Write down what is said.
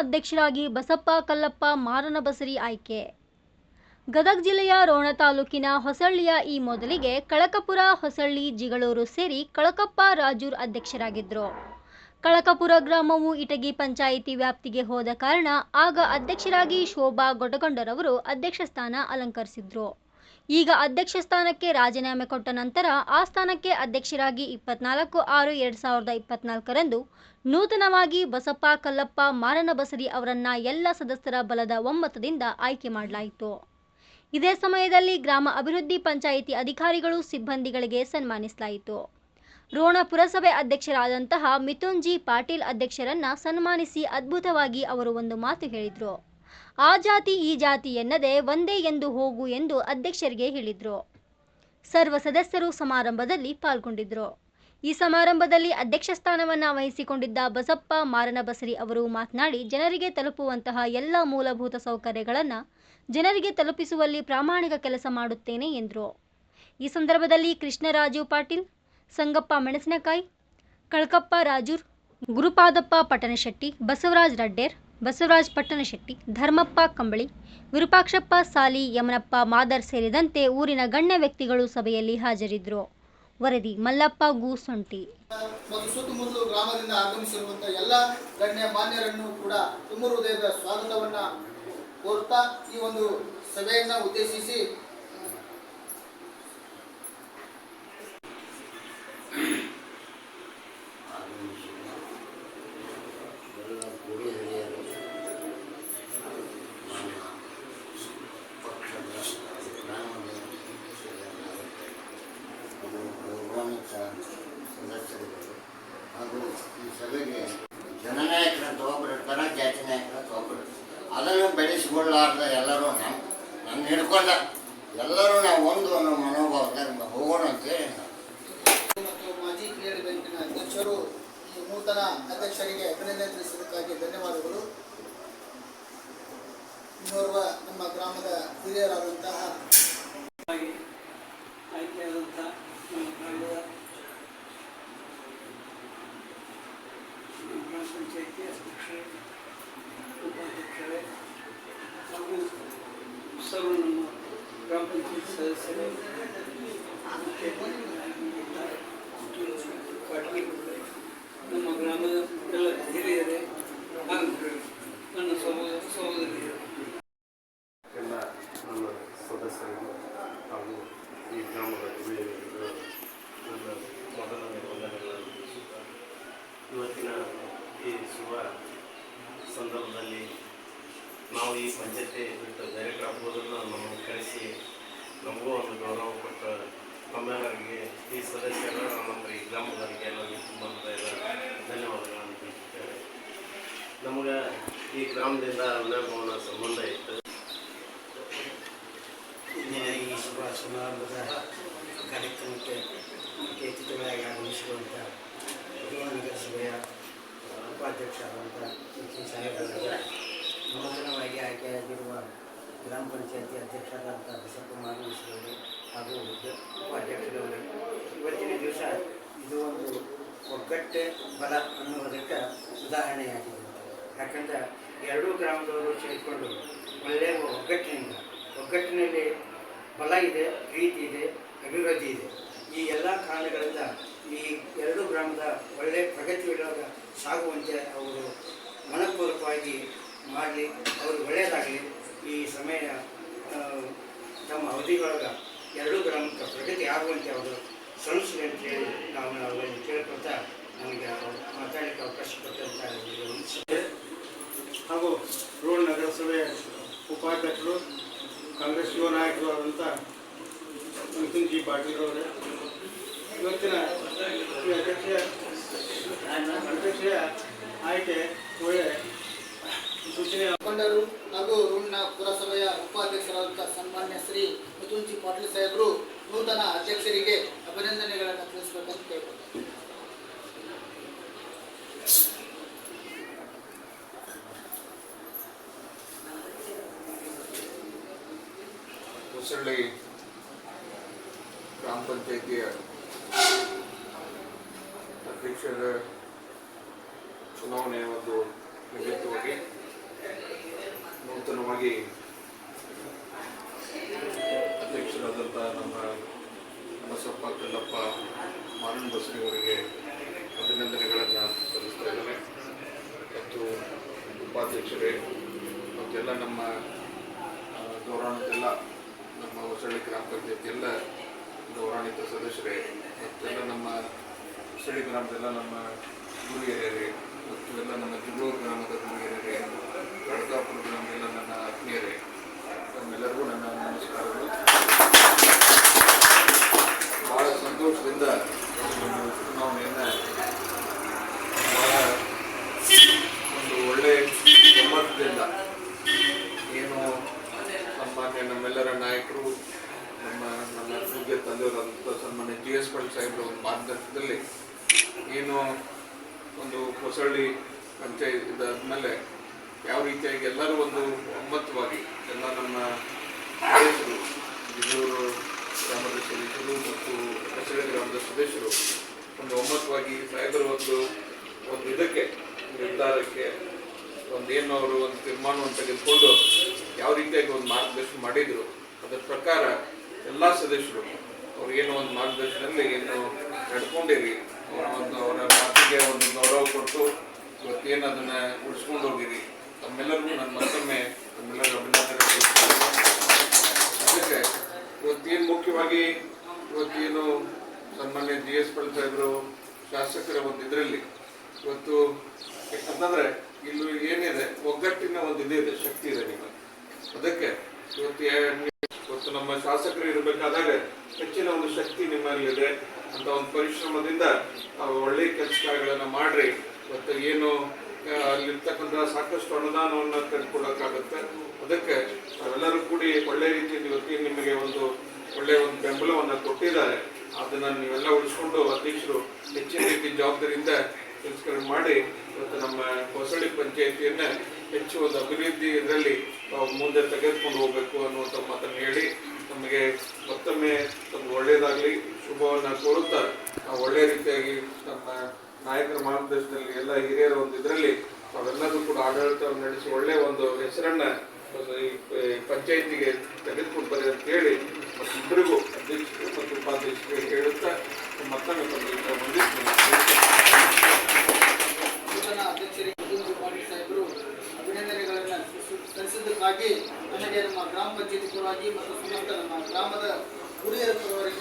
ಅಧ್ಯಕ್ಷರಾಗಿ ಬಸಪ್ಪ ಕಲ್ಲಪ್ಪ ಮಾರನಬಸರಿ ಆಯ್ಕೆ. ಗದಗ ಜಿಲ್ಲೆಯ ರೋಣ ತಾಲೂಕಿನ ಹೊಸಳ್ಳಿಯ ಈ ಮೊದಲಿಗೆ ಕಳಕಪುರ, ಹೊಸಳ್ಳಿ, ಜಿಗಳೂರು ಸೇರಿ ಕಳಕಪ್ಪ ರಾಜೂರ್ ಅಧ್ಯಕ್ಷರಾಗಿದ್ದರು. ಕಳಕಪುರ ಗ್ರಾಮವು ಇಟಗಿ ಪಂಚಾಯಿತಿ ವ್ಯಾಪ್ತಿಗೆ ಹೋದ ಕಾರಣ ಆಗ ಅಧ್ಯಕ್ಷರಾಗಿ ಶೋಭಾ ಗೊಟಗೊಂಡರವರು ಅಧ್ಯಕ್ಷ ಸ್ಥಾನ ಅಲಂಕರಿಸಿದ್ರು. ಈಗ ಅಧ್ಯಕ್ಷ ಸ್ಥಾನಕ್ಕೆ ರಾಜೀನಾಮೆ ಕೊಟ್ಟ ನಂತರ ಆ ಸ್ಥಾನಕ್ಕೆ ಅಧ್ಯಕ್ಷರಾಗಿ 24/6/2024ರಂದು ನೂತನವಾಗಿ ಬಸಪ್ಪ ಕಲ್ಲಪ್ಪ ಮಾರನಬಸರಿ ಅವರನ್ನ ಎಲ್ಲ ಸದಸ್ಯರ ಬಲದ ಒಮ್ಮತದಿಂದ ಆಯ್ಕೆ ಮಾಡಲಾಯಿತು. ಇದೇ ಸಮಯದಲ್ಲಿ ಗ್ರಾಮ ಅಭಿವೃದ್ಧಿ ಪಂಚಾಯಿತಿ ಅಧಿಕಾರಿಗಳು, ಸಿಬ್ಬಂದಿಗಳಿಗೆ ಸನ್ಮಾನಿಸಲಾಯಿತು. ರೋಣ ಪುರಸಭೆ ಅಧ್ಯಕ್ಷರಾದಂತಹ ಮಿಥುನ್ ಜಿ ಪಾಟೀಲ್ ಅಧ್ಯಕ್ಷರನ್ನ ಸನ್ಮಾನಿಸಿ ಅದ್ಭುತವಾಗಿ ಅವರು ಒಂದು ಮಾತು ಹೇಳಿದರು. ಆ ಜಾತಿ ಈ ಜಾತಿ ಎನ್ನದೆ ಒಂದೇ ಎಂದು ಹೋಗು ಎಂದು ಅಧ್ಯಕ್ಷರಿಗೆ ಹೇಳಿದರು. ಸರ್ವ ಸದಸ್ಯರು ಸಮಾರಂಭದಲ್ಲಿ ಪಾಲ್ಗೊಂಡಿದ್ದರು. ಈ ಸಮಾರಂಭದಲ್ಲಿ ಅಧ್ಯಕ್ಷ ಸ್ಥಾನವನ್ನು ವಹಿಸಿಕೊಂಡಿದ್ದ ಬಸಪ್ಪ ಮಾರನಬಸರಿ ಅವರು ಮಾತನಾಡಿ, ಜನರಿಗೆ ತಲುಪುವಂತಹ ಎಲ್ಲ ಮೂಲಭೂತ ಸೌಕರ್ಯಗಳನ್ನು ಜನರಿಗೆ ತಲುಪಿಸುವಲ್ಲಿ ಪ್ರಾಮಾಣಿಕ ಕೆಲಸ ಮಾಡುತ್ತೇನೆ ಎಂದರು. ಈ ಸಂದರ್ಭದಲ್ಲಿ ಕೃಷ್ಣರಾಜು ಪಾಟೀಲ್, ಸಂಗಪ್ಪ ಮೆಣಸಿನಕಾಯಿ, ಕಳಕಪ್ಪ ರಾಜೂರ್, ಗುರುಪಾದಪ್ಪ ಪಟ್ಟಣಶೆಟ್ಟಿ, ಬಸವರಾಜ್ ರಡ್ಡೇರ್, ಬಸವರಾಜ್ ಪಟ್ಟಣಶೆಟ್ಟಿ, ಧರ್ಮಪ್ಪ ಕಂಬಳಿ, ವಿರೂಪಾಕ್ಷಪ್ಪ ಸಾಲಿ, ಯಮನಪ್ಪ ಮಾದರ್ ಸೇರಿದಂತೆ ಊರಿನ ಗಣ್ಯ ವ್ಯಕ್ತಿಗಳು ಸಭೆಯಲ್ಲಿ ಹಾಜರಿದ್ದರು. ವರದಿ ಮಲ್ಲಪ್ಪ ಗೂಸೊಂಟಿ. ಮತ್ತು ಸುತ್ತಮುತ್ತಲು ಗ್ರಾಮದಿಂದ ಆಗಮಿಸಿರುವಂತಹ ಎಲ್ಲ ಗಣ್ಯ ಮಾನ್ಯರನ್ನು ಕೂಡ ತುಂಬ ಹೃದಯದ ಸ್ವಾಗತವನ್ನ ಕೋರುತ್ತಾ ಈ ಒಂದು ಸಭೆಯನ್ನ ಉದ್ದೇಶಿಸಿ ಸದಸ್ಯರುಗಳು ಹಾಗೂ ಈ ಸಭೆಗೆ ಜನನಾಯಕರಂತ ಒಬ್ಬರು ಇರ್ತಾರೆ, ಜಾತಿ ನಾಯಕರಂತ ಒಬ್ಬರು. ಅದನ್ನು ಬೆಳೆಸಿಕೊಳ್ಳಾರ್ದ ಎಲ್ಲರೂ ನನ್ನ ಹಿಡ್ಕೊಂಡ ಎಲ್ಲರೂ ನಾವು ಒಂದು ಮನೋಭಾವದಿಂದ ಹೋಗೋಣ ಅಂತೇಳಿ ಮತ್ತು ಮಾಜಿ ಕ್ರೀಡೆ ಬ್ಯಾಂಕಿನ ಅಧ್ಯಕ್ಷರು ಈ ನೂತನ ಅಧ್ಯಕ್ಷರಿಗೆ ಅಭಿನಂದನೆ ತಿಳಿಸಿದ್ದಕ್ಕಾಗಿ ಧನ್ಯವಾದಗಳು. ಇನ್ನೋರ್ವ ನಮ್ಮ ಗ್ರಾಮದ ಹಿರಿಯರಾದಂತಹ ಆಯ್ಕೆಯಾದಂಥ ನಮ್ಮ ಗ್ರಾಮದ ಗ್ರಾಮ ಪಂಚಾಯಿತಿ ಅಧ್ಯಕ್ಷರೇ, ಉಪಾಧ್ಯಕ್ಷರೇ ಹಾಗೂ ಸರ್ವ ನಮ್ಮ ಗ್ರಾಮ ಪಂಚಾಯತ್ ಸದಸ್ಯರೇ, ಪಾಟೀಲರೇ, ನಮ್ಮ ಗ್ರಾಮದ ಎಲ್ಲ ಹಿರಿಯರೇ ಹಾಗೂ ನನ್ನ ಸಹೋದರಿಯರು, ಎಲ್ಲ ನನ್ನ ಸದಸ್ಯರು ಹಾಗೂ ಈ ಗ್ರಾಮದ ಹಿರಿಯರು ನನ್ನ ಮೊದಲನೇ ವಂದನೆಗಳನ್ನು ತಿಳಿಸುತ್ತಾ, ಇವತ್ತಿನ ಈ ಶುಭ ಸಂದರ್ಭದಲ್ಲಿ ನಾವು ಈ ಪಂಚಾಯತಿ ಬಿಟ್ಟು ಬೇರೆ ಕಡೆ ಹೋದ್ರೂ ನಮ್ಮನ್ನು ಕರೆಸಿ ನಮಗೂ ಒಂದು ಗೌರವ ಕೊಟ್ಟು ನಮ್ಮೆಲ್ಲರಿಗೆ ಈ ಸದಸ್ಯರು ನಮ್ಮ ಈ ಗ್ರಾಮದವರಿಗೆ ಎಲ್ಲರಿಗೂ ತುಂಬ ಧನ್ಯವಾದಗಳನ್ನು ತಿಳಿಸುತ್ತೇವೆ. ನಮಗೆ ಈ ಗ್ರಾಮದಿಂದ ಅನುಭವನ ಸಂಬಂಧ ಇತ್ತು. ಇಂದಿನ ಈ ಶುಭ ಸಮಾರಂಭದ ಕಾರ್ಯಕ್ರಮಕ್ಕೆ ಅತಿಥಿಗಳಾಗಿ ಆಗಮಿಸಿರುವಂಥ ನಗರಸಭೆಯ ಉಪಾಧ್ಯಕ್ಷರಾದಂಥ ಮಿಥುನ್ ಸಾಹೇಬರಿಗೆ, ನೂತನವಾಗಿ ಆಯ್ಕೆಯಾಗಿರುವ ಗ್ರಾಮ ಪಂಚಾಯತಿ ಅಧ್ಯಕ್ಷರಾದಂಥ ಬಸಪ್ಪ ಮಾರನಬಸರಿ ಹಾಗೂ ಉಪಾಧ್ಯಕ್ಷರವರು, ಇವತ್ತಿನ ದಿವಸ ಇದು ಒಂದು ಒಗ್ಗಟ್ಟೆ ಬಲ ಅನ್ನುವುದಕ್ಕೆ ಉದಾಹರಣೆಯಾಗಿದೆ. ಯಾಕಂದರೆ ಎರಡೂ ಗ್ರಾಮದವರು ಸೇರಿಕೊಂಡು ಒಳ್ಳೆಯ ಒಗ್ಗಟ್ಟಿನಲ್ಲಿ ಬಲ ಇದೆ, ಪ್ರೀತಿ ಇದೆ, ಅಭಿವೃದ್ಧಿ ಇದೆ. ಈ ಎಲ್ಲ ಕಾರಣಗಳಿಂದ ಈ ಎರಡೂ ಗ್ರಾಮದ ಒಳ್ಳೆಯ ಪ್ರಗತಿಯೊಳಗ ಸಾಗುವಂತೆ ಅವರು ಮನಪೂರ್ವಕವಾಗಿ ಮಾಡಲಿ, ಅವರು ಒಳ್ಳೆಯದಾಗಲಿ. ಈ ಸಮಯ ತಮ್ಮ ಅವಧಿಗಳೊಳಗೆ ಎರಡೂ ಗ್ರಾಮಕ್ಕೆ ಪ್ರಗತಿ ಆಗುವಂತೆ ಅವರು ಶ್ರಮಿಸಲಿ ಅಂತೇಳಿ ನಾವು ಅವರನ್ನು ಕೇಳ್ಕೊಳ್ತಾ ನಮಗೆ ಮಾತಾಡಲಿಕ್ಕೆ ಅವಕಾಶ ಕೊಟ್ಟಂತ ಹಾಗೂ ರೋಣ ನಗರಸಭೆ ಉಪಾಧ್ಯಕ್ಷರು, ಕಾಂಗ್ರೆಸ್ ಯುವ ನಾಯಕರು ಆದಂಥ ಮಿಥುನ್ ಜಿ ಪಾಟೀಲ್ ಅವರೇ, ಇವತ್ತಿನ ಈ ಅಧ್ಯಕ್ಷೀಯ ಆಯ್ಕೆ ಒಳ್ಳೆ ಸೂಚನೆ ಮುಖಂಡರು ಹಾಗೂ ರೋಣ ಪುರಸಭೆಯ ಉಪಾಧ್ಯಕ್ಷರಾದಂತಹ ಸನ್ಮಾನ್ಯ ಶ್ರೀ ಮಿಥುನ್ ಜಿ ಪಾಟೀಲ್ ಸಾಹೇಬರು ನೂತನ ಅಧ್ಯಕ್ಷರಿಗೆ ಅಭಿನಂದನೆಗಳನ್ನು ತಿಳಿಸಬೇಕಂತ ಕೇಳ್ಕೊಳ್ತಾರೆ. ಹೊಸಳ್ಳಿ ಗ್ರಾಮ ಪಂಚಾಯಿತಿಯ ಅಧ್ಯಕ್ಷರ ಚುನಾವಣೆಯ ಒಂದು ನಿಮಿತ್ತವಾಗಿ ನೂತನವಾಗಿ ಅಧ್ಯಕ್ಷರಾದಂಥ ನಮ್ಮ ಬಸಪ್ಪ ಕಲ್ಲಪ್ಪ ಮಾರಣ ಬಸರಿ ಅವರಿಗೆ ಅಭಿನಂದನೆಗಳನ್ನು ಸಲ್ಲಿಸ್ತಾ ಇದ್ದೇನೆ. ಮತ್ತು ಉಪಾಧ್ಯಕ್ಷರೇ ಮತ್ತೆಲ್ಲ ನಮ್ಮ ಗೌರವಾನ್ವಿತೆಲ್ಲ ನಮ್ಮ ಹೊಸಳ್ಳಿ ಗ್ರಾಮ ಪಂಚಾಯತಿ ಎಲ್ಲ ಗೌರವಾನ್ವಿತ ಸದಸ್ಯರೇ ಮತ್ತೆಲ್ಲ ನಮ್ಮ ಹೊಸಳ್ಳಿ ಗ್ರಾಮದೆಲ್ಲ ನಮ್ಮ ಗುರು ಹಿರಿಯರೇ ಮತ್ತು ಎಲ್ಲ ನಮ್ಮ ಜುಗಳೂರು ಗ್ರಾಮದ ಗುರು ಹಿರಿಯರೇ, ಕಡದಾಪುರ ಗ್ರಾಮದೆಲ್ಲ ನನ್ನ ಆತ್ಮೀಯರೇ, ತಮ್ಮೆಲ್ಲರಿಗೂ ನನ್ನ ನಮಸ್ಕಾರಗಳು. ಭಾಳ ಸಂತೋಷದಿಂದ ಚುನಾವಣೆಯನ್ನು ಭಾಳ ಒಂದು ಒಳ್ಳೆಯ ಗಮ್ಮತ್ತದಿಂದ ಏನು ನಮ್ಮೆಲ್ಲರ ನಾಯಕರು ನನ್ನ ಪೂಜ್ಯ ತಂದೆಯವರಂಥ ಸನ್ಮಾನ್ಯ GS ಪಾಟೀಲ್ ಸಾಹೇಬ್ರ ಒಂದು ಮಾರ್ಗದರ್ಶನದಲ್ಲಿ ಏನು ಒಂದು ಹೊಸಳ್ಳಿ ಪಂಚಾಯತ್ ಇದಾದ್ಮೇಲೆ ಯಾವ ರೀತಿಯಾಗಿ ಎಲ್ಲರೂ ಒಂದು ಒಮ್ಮತವಾಗಿ ಎಲ್ಲ ನಮ್ಮ ಸದಸ್ಯರು ಬಿಜೂರು ಗ್ರಾಮದ ಸದಸ್ಯರು ಮತ್ತು ಹೊಸಳ್ಳಿ ಗ್ರಾಮದ ಸದಸ್ಯರು ಒಂದು ಒಮ್ಮತವಾಗಿ ಸಾಹೇಬರ ಒಂದು ಇದಕ್ಕೆ ನಿರ್ಧಾರಕ್ಕೆ ಒಂದೇನು ಅವರು ಒಂದು ತೀರ್ಮಾನವನ್ನು ತೆಗೆದುಕೊಂಡು ಯಾವ ರೀತಿಯಾಗಿ ಒಂದು ಮಾರ್ಗದರ್ಶನ ಮಾಡಿದರು ಅದರ ಪ್ರಕಾರ ಎಲ್ಲ ಸದಸ್ಯರು ಅವ್ರು ಏನೋ ಒಂದು ಮಾರ್ಗದರ್ಶನದಲ್ಲಿ ಏನು ನಡ್ಕೊಂಡಿರಿ ಅವರ ಮಾತಿಗೆ ಒಂದು ಗೌರವ ಕೊಟ್ಟು ಇವತ್ತೇನು ಅದನ್ನು ಉಳಿಸ್ಕೊಂಡು ಹೋಗಿರಿ. ತಮ್ಮೆಲ್ಲರಿಗೂ ನನ್ನ ಮತ್ತೊಮ್ಮೆ ನಮ್ಮೆಲ್ಲರಿಗೂ ಅಭಿನಂದನೆ ಅದಕ್ಕೆ ಇವತ್ತೇನು ಮುಖ್ಯವಾಗಿ ಇವತ್ತೇನು ಸನ್ಮಾನ್ಯ GS ಪಾಟೀಲ್ ಸಾಹೇಬರು ಶಾಸಕರ ಒಂದು ಇದರಲ್ಲಿ ಇವತ್ತು ಯಾಕಂತಂದರೆ ಇಲ್ಲಿ ಏನಿದೆ ಒಗ್ಗಟ್ಟಿನ ಒಂದು ಇದಿದೆ, ಶಕ್ತಿ ಇದೆ ನಿಮಗೆ. ಅದಕ್ಕೆ ಇವತ್ತು ನಮ್ಮ ಶಾಸಕರು ಇರಬೇಕಾದಾಗ ಹೆಚ್ಚಿನ ಒಂದು ಶಕ್ತಿ ನಿಮ್ಮಲ್ಲಿದೆ ಅಂತ ಒಂದು ಪರಿಶ್ರಮದಿಂದ ಒಳ್ಳೆಯ ಕೆಲಸ ಕಾರ್ಯಗಳನ್ನು ಮಾಡ್ರಿ. ಮತ್ತು ಏನು ಅಲ್ಲಿರ್ತಕ್ಕಂಥ ಸಾಕಷ್ಟು ಅನುದಾನವನ್ನು ತೆಗೆದುಕೊಳ್ಳೋಕ್ಕಾಗುತ್ತೆ. ಅದಕ್ಕೆ ನಾವೆಲ್ಲರೂ ಕೂಡಿ ಒಳ್ಳೆಯ ರೀತಿಯಲ್ಲಿ ಇವತ್ತು ನಿಮಗೆ ಒಂದು ಒಳ್ಳೆಯ ಒಂದು ಬೆಂಬಲವನ್ನು ಕೊಟ್ಟಿದ್ದಾರೆ. ಅದನ್ನು ನೀವೆಲ್ಲ ಉಳಿಸ್ಕೊಂಡು ಅಧ್ಯಕ್ಷರು ಹೆಚ್ಚಿನ ರೀತಿ ಜವಾಬ್ದಾರಿಯಿಂದ ಕೆಲಸ ಮಾಡಿ ಇವತ್ತು ನಮ್ಮ ಹೊಸಳ್ಳಿ ಪಂಚಾಯಿತಿಯನ್ನು ಹೆಚ್ಚು ಒಂದು ಅಭಿವೃದ್ಧಿ ಇದರಲ್ಲಿ ಮುಂದೆ ತೆಗೆದುಕೊಂಡು ಹೋಗಬೇಕು ಅನ್ನುವಂಥ ಮಾತನ್ನು ಹೇಳಿ ನಮಗೆ ಮತ್ತೊಮ್ಮೆ ತಮ್ಗೆ ಒಳ್ಳೆಯದಾಗಲಿ ಶುಭವನ್ನು ಕೋರುತ್ತಾ ಒಳ್ಳೆಯ ರೀತಿಯಾಗಿ ನಮ್ಮ ನಾಯಕರ ಮಾರ್ಗದರ್ಶನದಲ್ಲಿ ಎಲ್ಲ ಹಿರಿಯರ ಒಂದು ಇದರಲ್ಲಿ ನಾವೆಲ್ಲರೂ ಕೂಡ ಆಡಳಿತವನ್ನು ನಡೆಸಿ ಒಳ್ಳೆಯ ಒಂದು ಹೆಸರನ್ನು ಈ ಪಂಚಾಯಿತಿಗೆ ತೆಗೆದುಕೊಂಡು ಬರ್ರಿ ಅಂತ ಹೇಳಿ ಮತ್ತು ಇಬ್ಬರಿಗೂ ಅಧ್ಯಕ್ಷರು ಮತ್ತು ಉಪಾಧ್ಯಕ್ಷರಿಗೆ ಹೇಳುತ್ತಾ ಮತ್ತೊಮ್ಮೆ ನೂತನ ಅಧ್ಯಕ್ಷರಿಗೆ ಪಾಟೀಲ್ ಸಾಹೇಬರು ಅಭಿನಂದನೆಗಳನ್ನು ಸಲ್ಲಿಸಿದ್ದಕ್ಕಾಗಿ ನನಗೆ ನಮ್ಮ ಗ್ರಾಮ ಪಂಚಾಯತಿ ಪರವಾಗಿ ಮತ್ತು ಸಮಸ್ತ ನಮ್ಮ ಗ್ರಾಮದ ಹಿರಿಯರ ಪರವಾಗಿ